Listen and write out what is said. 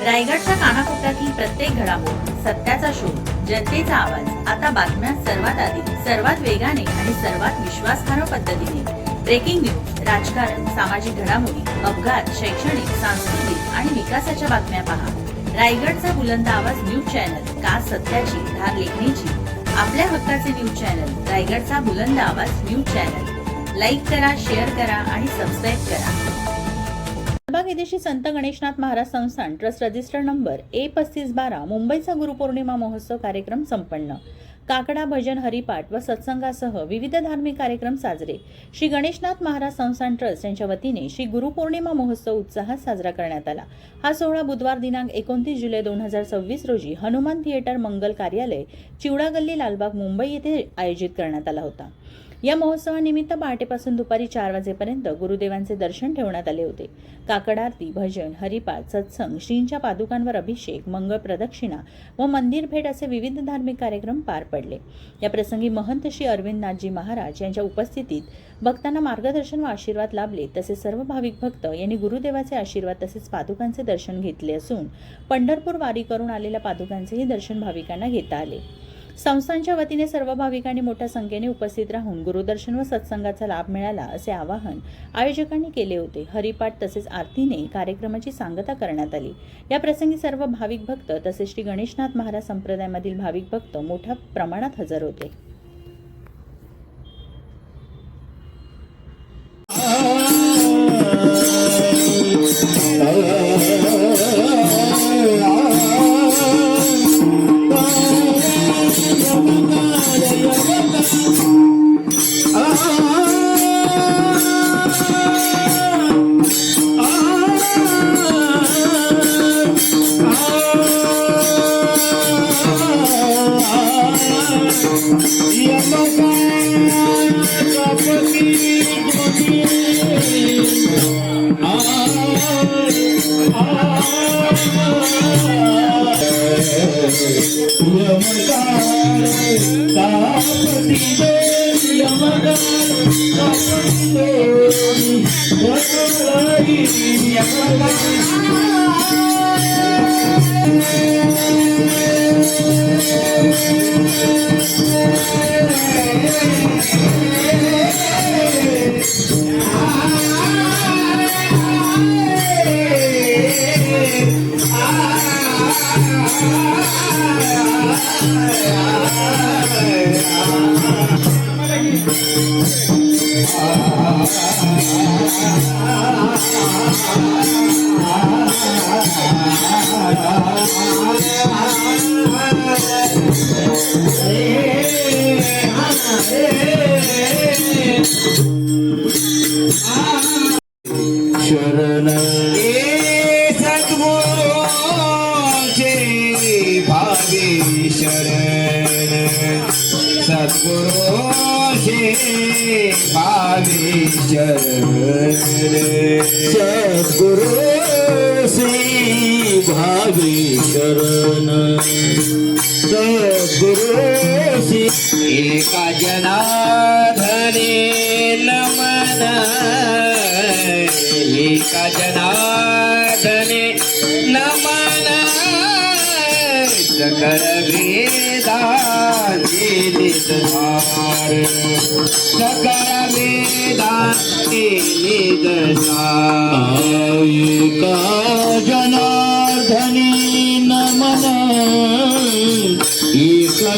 रायगडच्या कानाकोपऱ्यातील प्रत्येक घडामोड, सत्याचा शोध, जनतेचा आवाज. आता बातम्या सर्वात आधी, सर्वात वेगाने आणि सर्वात विश्वासार्ह पद्धतीने. ब्रेकिंग न्यूज, राजकारण, सामाजिक घडामोडी, अपघात, शैक्षणिक, सांस्कृतिक आणि विकासाच्या बातम्या पहा. रायगडचा बुलंद आवाज न्यूज चॅनल, का सत्याची धार लेखणीची. आपल्या हक्काचे न्यूज चॅनल, रायगडचा बुलंद आवाज न्यूज चॅनल. लाईक करा, शेअर करा आणि सबस्क्राईब करा. लालबाग येथील संत गणेशनाथ महाराज संस्थान ट्रस्ट रजिस्टर नंबर A3512 मुंबईचा गुरुपौर्णिमा महोत्सव कार्यक्रम संपन्न. काकडा, भजन, हरिपाठ व सत्संगासह विविध धार्मिक कार्यक्रम साजरे. श्री गणेशनाथ महाराज संस्थान ट्रस्ट यांच्या वतीने श्री गुरुपौर्णिमा महोत्सव उत्साहात साजरा करण्यात आला. हा सोहळा बुधवार दिनांक 29 जुलै 2026 रोजी हनुमान थिएटर मंगल कार्यालय, चिवडा गल्ली, लालबाग, मुंबई येथे आयोजित करण्यात आला होता. या महोत्सवानिमित्त पहाटेपासून दुपारी 4 वाजेपर्यंत गुरुदेवांचे दर्शन ठेवण्यात आले होते. काकड आरती, भजन, हरिपाठ, सत्संग, श्रींच्या पादुकांवर अभिषेक, मंगळ प्रदक्षिणा व मंदिर भेट असे विविध धार्मिक कार्यक्रम पार पडले. या प्रसंगी महंत श्री अरविंदनाथजी महाराज यांच्या उपस्थितीत भक्तांना मार्गदर्शन व आशीर्वाद लाभले. तसेच सर्व भाविक भक्त यांनी गुरुदेवाचे आशीर्वाद तसेच पादुकांचे दर्शन घेतले असून पंढरपूर वारी करून आलेल्या पादुकांचेही दर्शन भाविकांना घेता आले. संस्थांच्या वतीने सर्व भाविकांनी मोठ्या संख्येने उपस्थित राहून गुरुदर्शन व सत्संगाचा लाभ मिळाला असे आवाहन आयोजकांनी केले होते. हरिपाठ तसेच आरतीने कार्यक्रमाची सांगता करण्यात आली. या प्रसंगी सर्व भाविक भक्त तसेच श्री गणेशनाथ महाराज संप्रदायामधील भाविक भक्त मोठ्या प्रमाणात हजर होते. शरण भावी शरण सद्गुरु श्री भावी शरण सद्गुरु श्री भावी शरण सद्गुरु श्री एका जनार्दने नमन एका जनार्दने नमन सकल वेदांचे निधार सकल वेदांचे निधार एका जनार्दने नमन एका